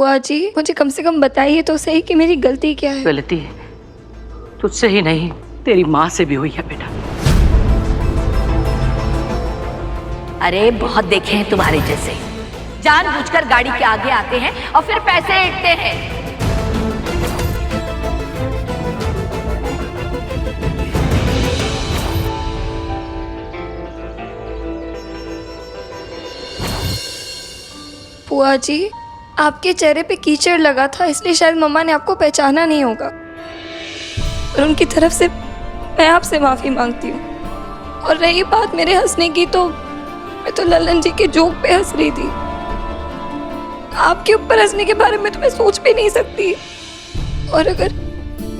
बुआ जी, मुझे कम से कम बताइए तो सही कि मेरी गलती क्या है। गलती तुझसे ही नहीं, तेरी माँ से भी हुई है बेटा। अरे बहुत देखे हैं तुम्हारे जैसे, जानबूझकर गाड़ी के आगे आते हैं और फिर पैसे ऐंठते हैं। बुआ जी, आपके चेहरे पे कीचड़ लगा था, इसलिए शायद मम्मा ने आपको पहचाना नहीं होगा। और उनकी तरफ से मैं आपसे माफी मांगती हूँ। और रही बात मेरे हंसने की, तो मैं तो ललन जी के जोक पे हंस रही थी। आपके ऊपर हंसने के बारे में तो मैं सोच भी नहीं सकती। और अगर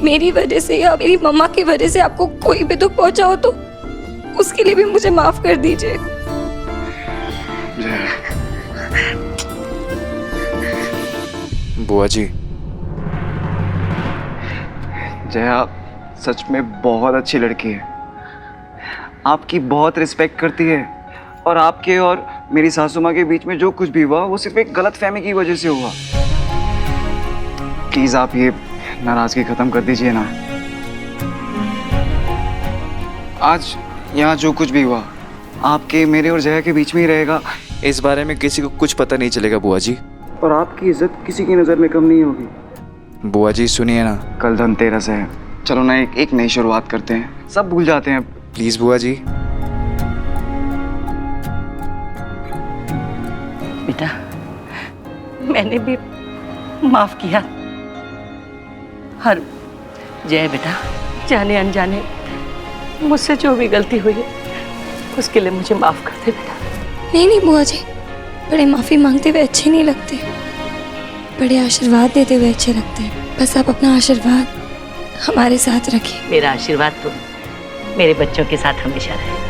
मेरी वजह से या मेरी मम्मा की वजह से आपको कोई भी दुख पहुंचा हो तो उसके लिए भी मुझे माफ कर दीजिए। बुआ जी, जया सच में बहुत अच्छी लड़की है, आपकी बहुत रिस्पेक्ट करती है। और आपके और मेरी सासू माँ के बीच में जो कुछ भी हुआ वो सिर्फ एक गलत फहमी की वजह से हुआ। प्लीज आप ये नाराजगी खत्म कर दीजिए ना। आज यहाँ जो कुछ भी हुआ आपके, मेरे और जया के बीच में ही रहेगा। इस बारे में किसी को कुछ पता नहीं चलेगा बुआ जी। और आपकी इज्जत किसी की नज़र में कम नहीं होगी। बुआ जी सुनिए ना, कल धनतेरस है, चलो ना एक नई शुरुआत करते हैं, सब भूल जाते हैं। प्लीज बुआ जी। बेटा मैंने भी माफ किया। हर जय बेटा, जाने अनजाने मुझसे जो भी गलती हुई है उसके लिए मुझे माफ कर दे बेटा। नहीं बुआ जी, बड़े माफी मांगते हुए अच्छे नहीं लगते, बड़े आशीर्वाद देते हुए अच्छे लगते हैं। बस आप अपना आशीर्वाद हमारे साथ रखिए। मेरा आशीर्वाद तो मेरे बच्चों के साथ हमेशा रहे।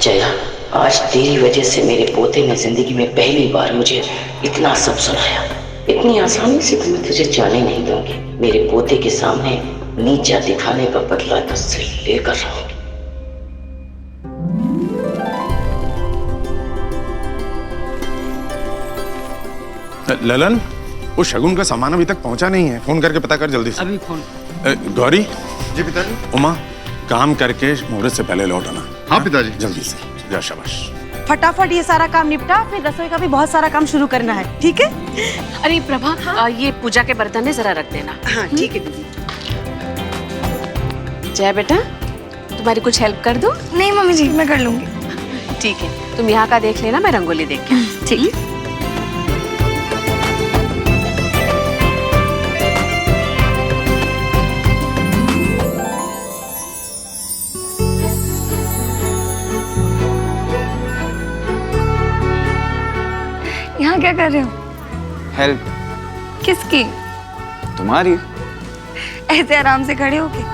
जया, आज तेरी वजह से मेरे पोते ने जिंदगी में पहली बार मुझे इतना सब सुनाया। इतनी आसानी से तो मैं तुझे जाने नहीं दूंगी। मेरे पोते के सामने नीचा दिखाने का बदला तुझसे लेकर रहूंगी। ललन, वो शगुन का सामान अभी तक पहुंचा नहीं है, फोन करके पता कर जल्दी से। अभी फोन। गौरी। जी पिताजी। उमा, काम करके मुहूर्त से पहले लौट आना। हाँ पिताजी। जल्दी से जा, शाबाश। फटाफट ये सारा काम निपटा, फिर रसोई का भी बहुत सारा काम शुरू करना है, ठीक है? अरे प्रभा, हाँ? ये पूजा के बर्तन है, जरा रख देना। हाँ ठीक है दीदी। जय बेटा, तुम्हारी कुछ हेल्प कर दूं? नहीं मम्मी जी, मैं कर लूंगी। ठीक है, तुम यहाँ का देख लेना, मैं रंगोली देख के। ठीक। यहाँ क्या कर रहे हो? हेल्प किसकी? तुम्हारी। ऐसे आराम से खड़े होके?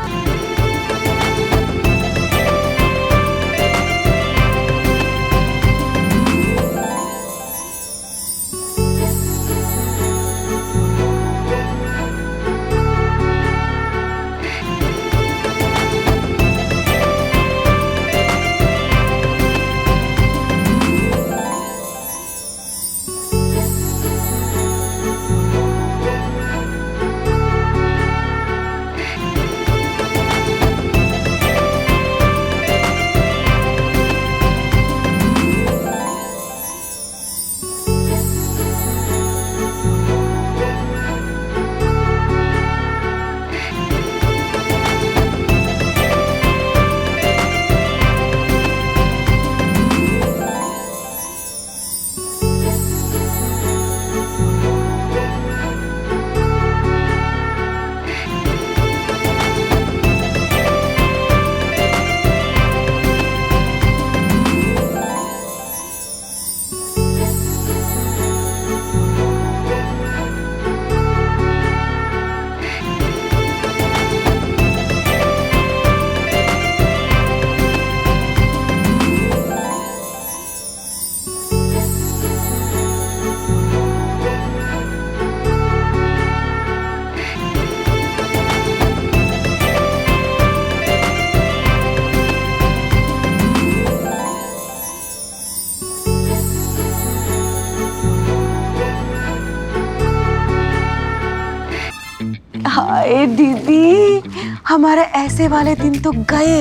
दीदी हमारे ऐसे वाले दिन तो गए।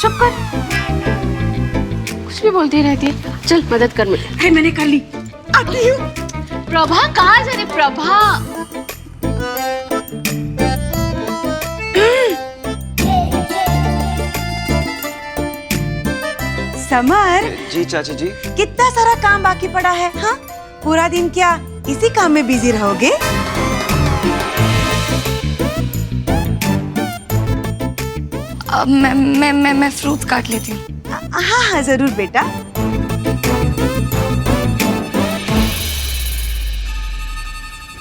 चुप कर, कुछ भी बोलती रहती है। चल मदद कर मुझे। है मैंने कर ली, आती हूँ। प्रभा कहाँ जा रही? प्रभा समर, जी चाची जी। कितना सारा काम बाकी पड़ा है। हाँ, पूरा दिन क्या इसी काम में बिजी रहोगे? अब मैं फ्रूट काट लेती हूँ। हाँ हाँ जरूर बेटा।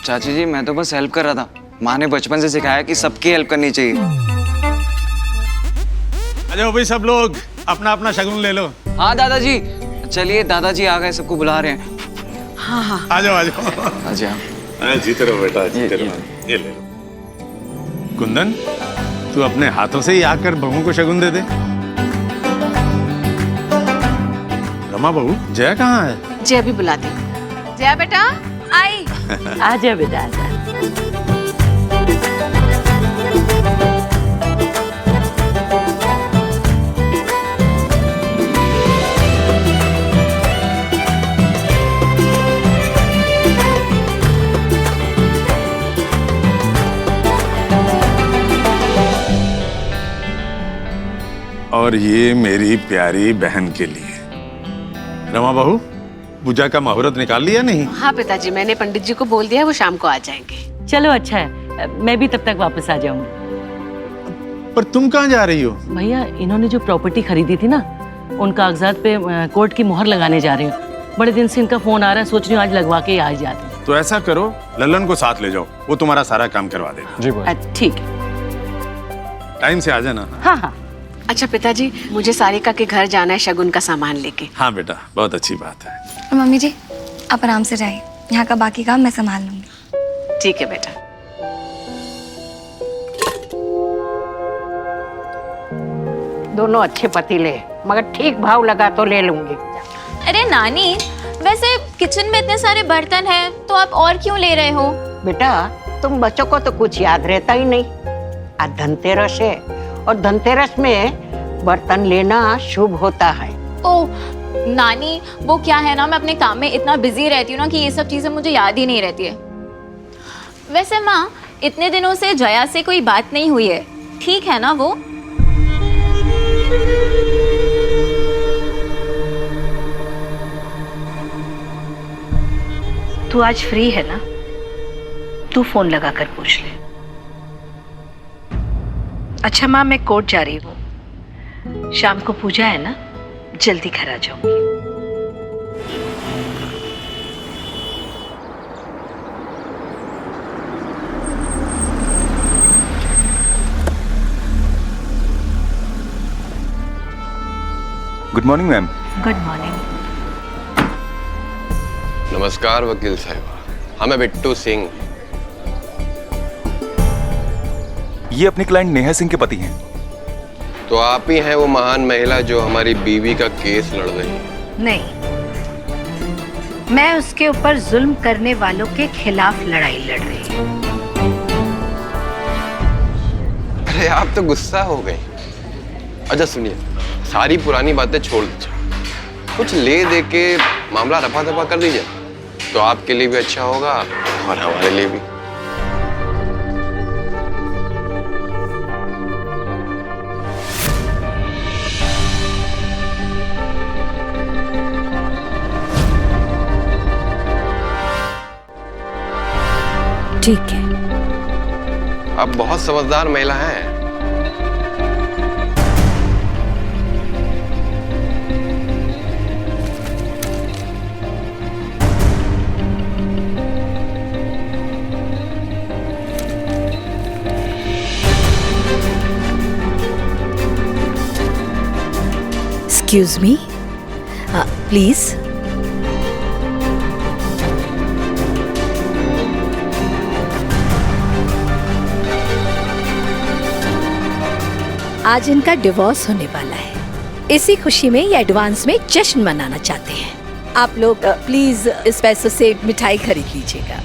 चाची जी मैं तो बस हेल्प कर रहा था। माँ ने बचपन से सिखाया कि सबकी हेल्प करनी चाहिए। आ जाओ भाई सब लोग, अपना अपना शगुन ले लो। हाँ दादाजी, चलिए दादाजी आ गए, सबको बुला रहे हैं। हाँ हाँ आ जाओ आ जाओ। अच्छा जीते रहो बेटा, जीते रहो। ये ले लो। कुंदन, तू अपने हाथों से ही आकर बहू को शगुन दे दे। रमा बहू, जया कहाँ है? जया भी बुलाती हूँ। जया बेटा आई। आजा बेटा आजा। और ये मेरी प्यारी बहन के लिए। रमा बहू, पूजा का मुहूर्त निकाल लिया नहीं? हाँ पिताजी, मैंने पंडित जी को बोल दिया है, वो शाम को आ जाएंगे। चलो अच्छा है, मैं भी तब तक वापस आ जाऊंगी। पर तुम कहाँ जा रही हो? भैया, इन्होंने जो प्रॉपर्टी खरीदी थी ना, उन कागजात पे कोर्ट की मोहर लगाने जा रहे हो। बड़े दिन से इनका फोन आ रहा है, सोच रही हूँ आज लगवा के ही आ जाते। तो ऐसा करो, ललन को साथ ले जाओ, वो तुम्हारा सारा काम करवा देगा। जी ठीक है। टाइम से आ जाना। हाँ हाँ। अच्छा पिताजी, मुझे सारिका के घर जाना है शगुन का सामान लेके। हाँ बेटा, बहुत अच्छी बात है। मम्मी जी आप आराम से जाइए, यहाँ का बाकी काम मैं संभाल लूंगी। ठीक है बेटा। दोनों अच्छे पतीले, मगर ठीक भाव लगा तो ले लूंगी। अरे नानी, वैसे किचन में इतने सारे बर्तन हैं, तो आप और क्यों ले रहे हो? बेटा तुम बच्चों को तो कुछ याद रहता ही नहीं। आज धनतेरस है और धनतेरस में बर्तन लेना शुभ होता है। ओह नानी, वो क्या है ना, मैं अपने काम में इतना बिजी रहती हूँ ना कि ये सब चीजें मुझे याद ही नहीं रहती है। वैसे माँ, इतने दिनों से जया से कोई बात नहीं हुई है, ठीक है ना वो? तू आज फ्री है ना? तू फोन लगा कर पूछ ले। अच्छा माँ, मैं कोर्ट जा रही हूँ, शाम को पूजा है ना, जल्दी घर आ जाऊंगी। Good morning ma'am. Good morning. नमस्कार वकील साहिबा, हाँ मैं बिट्टू सिंह। ये अपनी क्लाइंट नेहा सिंह के पति हैं। तो आप ही हैं वो महान महिला जो हमारी बीवी का केस लड़ रही है? नहीं, मैं उसके ऊपर जुल्म करने वालों के खिलाफ लड़ाई लड़ रही हूँ। अरे आप तो गुस्सा हो गई। अच्छा सुनिए, सारी पुरानी बातें छोड़ दीजिए, कुछ ले दे के मामला रफा दफा कर दीजिए, तो आपके लिए भी अच्छा होगा और हमारे लिए भी। ठीक है। आप बहुत समझदार महिला हैं। Excuse me, please. आज इनका डिवोर्स होने वाला है, इसी खुशी में ये एडवांस में जश्न मनाना चाहते हैं। आप लोग प्लीज इस पैसों से मिठाई खरीद लीजिएगा।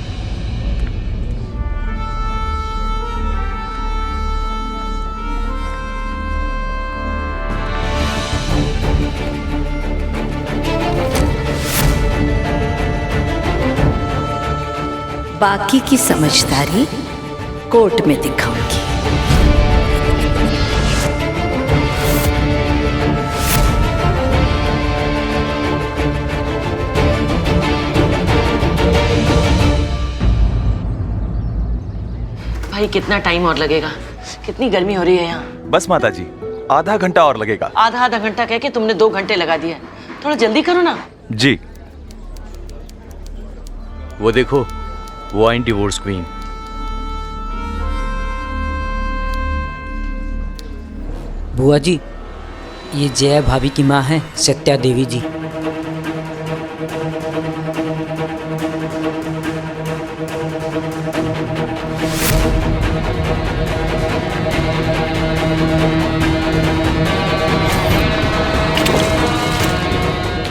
बाकी की समझदारी कोर्ट में दिखाऊंगी। भाई कितना टाइम और लगेगा? कितनी गर्मी हो रही है यहाँ। बस माता जी, आधा घंटा और लगेगा। आधा घंटा कह के तुमने 2 घंटे लगा दिया। थोड़ा जल्दी करो ना। जी। वो देखो, वो आई डिवोर्स क्वीन। बुआ जी, ये जया भाभी की माँ है, सत्या देवी जी।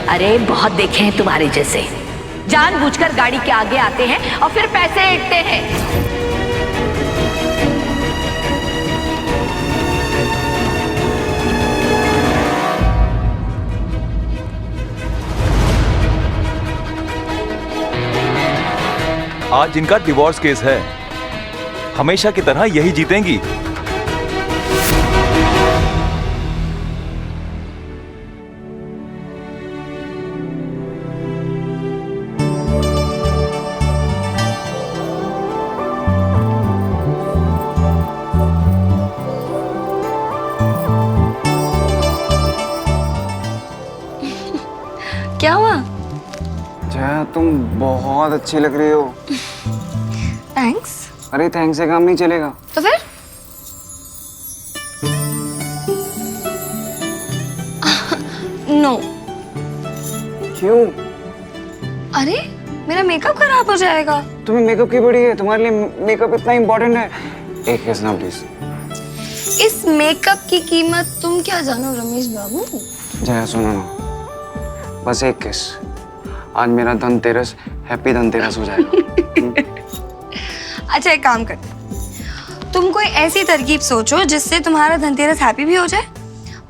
अरे बहुत देखे हैं तुम्हारे जैसे, जानबूझकर गाड़ी के आगे आते हैं और फिर पैसे ऐंठते हैं। आज इनका डिवोर्स केस है, हमेशा की तरह यही जीतेंगी। क्या हुआ? जया, तुम बहुत अच्छी लग रही हो। थैंक्स। अरे थैंक्स से काम नहीं चलेगा। तो फिर? नो। क्यों? अरे मेरा मेकअप खराब हो जाएगा। तुम्हें मेकअप की बड़ी है, तुम्हारे लिए मेकअप इतना इम्पोर्टेंट है। एक किस ना प्लीज। इस मेकअप की कीमत तुम क्या जानो रमेश बाबू। जया सुनो ना, बस एक किस। आज मेरा धनतेरस, हैप्पी धनतेरस हो जाएगा। अच्छा एक काम करते, तुम कोई ऐसी तरकीब सोचो जिससे तुम्हारा धनतेरस हैप्पी भी हो जाए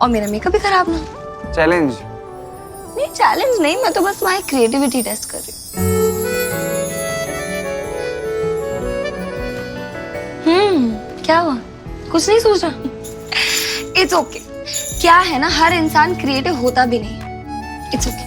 और मेरा मेकअप भी खराब ना हो। चैलेंज? नहीं चैलेंज नहीं, मैं तो बस तुम्हारी क्रिएटिविटी टेस्ट कर रही हूँ। क्या हुआ? कुछ नहीं सोचा? It's okay. क्या है ना, हर इंसान क्रिएटिव होता भी नहीं। It's okay.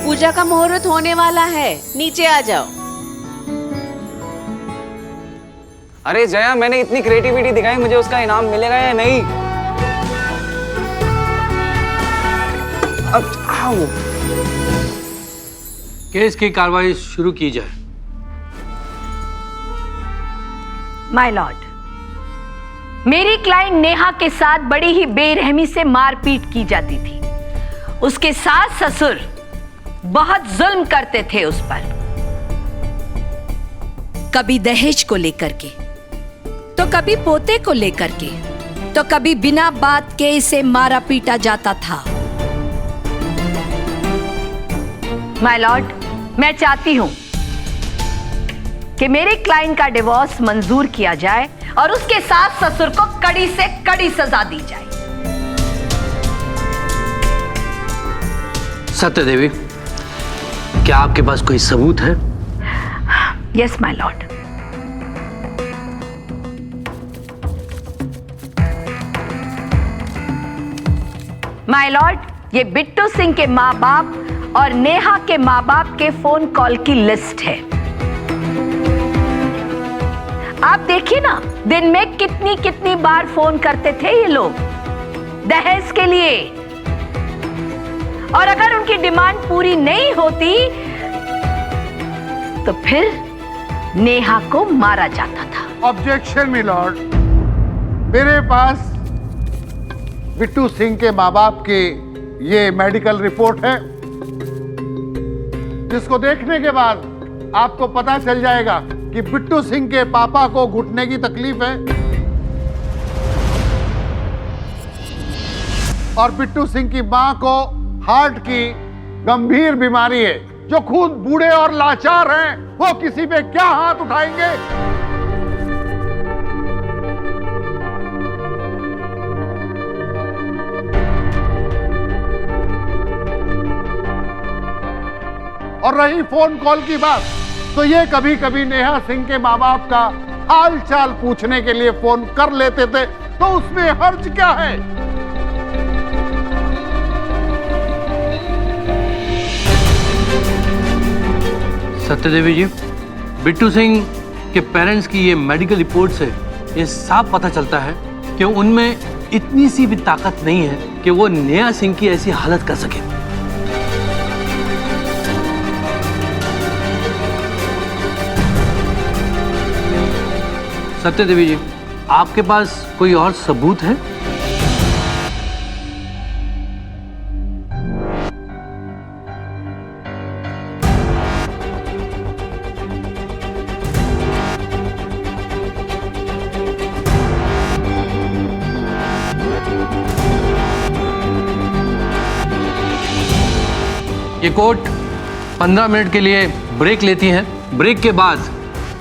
पूजा का मुहूर्त होने वाला है, नीचे आ जाओ। अरे जया, मैंने इतनी क्रिएटिविटी दिखाई, मुझे उसका इनाम मिलेगा या नहीं? अब आओ। केस की कार्रवाई शुरू की जाए। माय लॉर्ड, मेरी क्लाइंट नेहा के साथ बड़ी ही बेरहमी से मारपीट की जाती थी। उसके सास ससुर बहुत जुल्म करते थे उस पर, कभी दहेज को लेकर के, तो कभी पोते को लेकर के, तो कभी बिना बात के इसे मारा पीटा जाता था। माय लॉर्ड, मैं चाहती हूं कि मेरे क्लाइंट का डिवोर्स मंजूर किया जाए और उसके सास ससुर को कड़ी से कड़ी सजा दी जाए। सत्य देवी, क्या आपके पास कोई सबूत है? Yes my Lord. My Lord, ये बिट्टू सिंह के माँ बाप और नेहा के माँ बाप के फोन कॉल की लिस्ट है। आप देखिए ना, दिन में कितनी कितनी बार फोन करते थे ये लोग दहेज के लिए, और अगर उनकी डिमांड पूरी नहीं होती तो फिर नेहा को मारा जाता था। ऑब्जेक्शन मिलॉर्ड, मेरे पास बिट्टू सिंह के माँ बाप की ये मेडिकल रिपोर्ट है, जिसको देखने के बाद आपको पता चल जाएगा कि बिट्टू सिंह के पापा को घुटने की तकलीफ है और बिट्टू सिंह की मां को हार्ट की गंभीर बीमारी है। जो खुद बूढ़े और लाचार हैं, वो किसी पे क्या हाथ उठाएंगे? और रही फोन कॉल की बात, तो ये कभी कभी नेहा सिंह के माँ बाप का हाल चाल पूछने के लिए फोन कर लेते थे, तो उसमें हर्ज क्या है? सत्यदेवी जी, बिट्टू सिंह के पेरेंट्स की ये मेडिकल रिपोर्ट से ये साफ पता चलता है कि उनमें इतनी सी भी ताकत नहीं है कि वो नेहा सिंह की ऐसी हालत कर सके। सत्यदेवी जी, आपके पास कोई और सबूत है? ये कोर्ट 15 मिनट के लिए ब्रेक लेती है। ब्रेक के बाद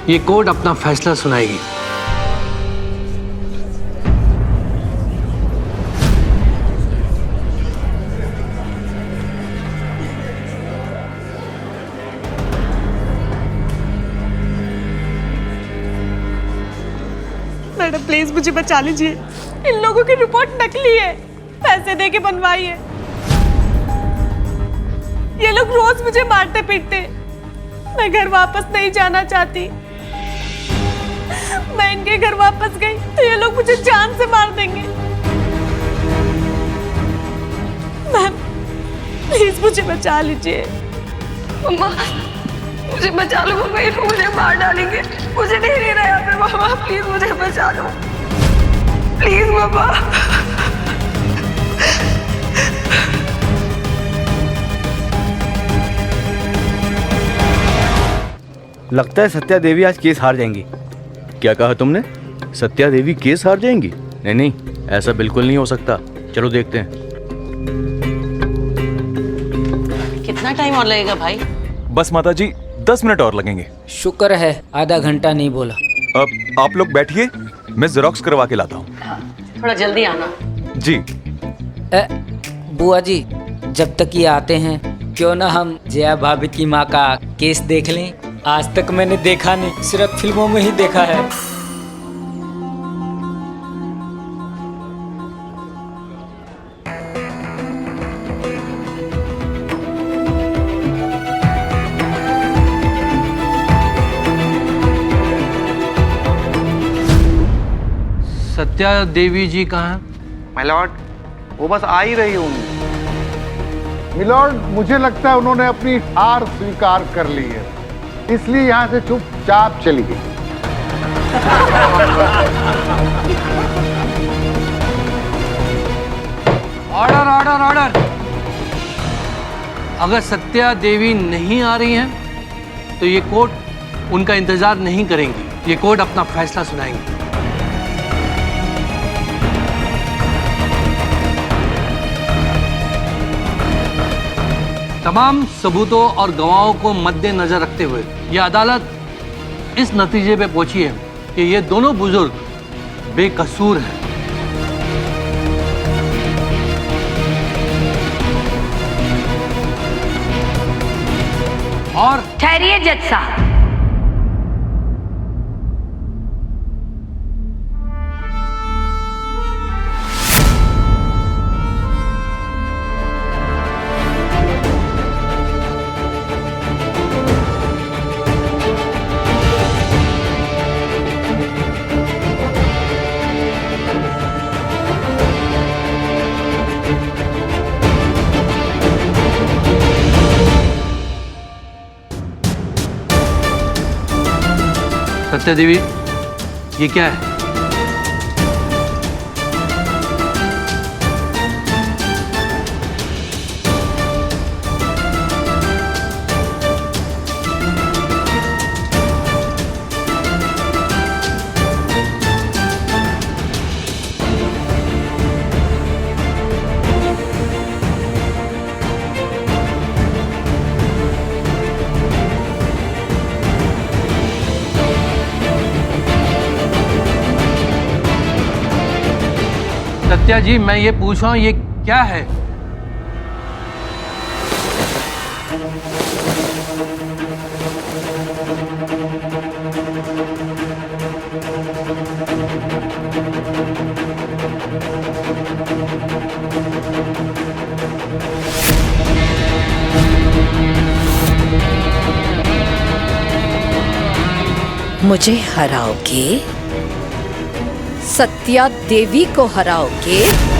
ये कोर्ट अपना फैसला सुनाएगी। मैडम प्लीज मुझे बचा लीजिए, इन लोगों की रिपोर्ट नकली है, पैसे दे के बनवाई है। ये लोग रोज मुझे मारते पीटते, मैं घर वापस नहीं जाना चाहती। मैं इनके घर वापस गई तो ये लोग मुझे जान से मार देंगे। मैम प्लीज मुझे बचा लीजिए। मम्मा मुझे बचा लो, मम्मा ये लोग मुझे मार डालेंगे, मुझे नहीं रहना यहाँ पे। मम्मा प्लीज मुझे बचा लो, प्लीज मम्मा। लगता है सत्या देवी आज केस हार जाएंगी। क्या कहा तुमने? सत्या देवी केस हार जाएंगी? नहीं नहीं, ऐसा बिल्कुल नहीं हो सकता। चलो देखते हैं। कितना टाइम और लगेगा भाई? बस माता जी 10 मिनट और लगेंगे। शुक्र है आधा घंटा नहीं बोला। अब आप लोग बैठिए, मैं जेरोक्स करवा के लाता हूँ। थोड़ा जल्दी आना। जी। बुआ जी, जब तक ये आते हैं क्यों ना हम जया भाभी की माँ का केस देख लें। आज तक मैंने देखा नहीं, सिर्फ फिल्मों में ही देखा है। सत्या देवी जी कहाँ हैं? माय लॉर्ड, वो बस आ ही रही होंगी। मिलॉर्ड, मुझे लगता है उन्होंने अपनी हार स्वीकार कर ली है, इसलिए यहाँ से चुपचाप चली गई। Order order order. अगर सत्या देवी नहीं आ रही हैं तो ये कोर्ट उनका इंतजार नहीं करेंगी, ये कोर्ट अपना फैसला सुनाएंगी। तमाम सबूतों और गवाहों को मद्देनजर रखते हुए यह अदालत इस नतीजे पे पहुंची है कि ये दोनों बुजुर्ग बेकसूर हैं। और ठहरिए जज साहब। सत्या देवी, ये क्या है? सत्या जी, मैं ये पूछ रहा हूँ, ये क्या है? मुझे हराओगे? सत्या देवी को हराओगे?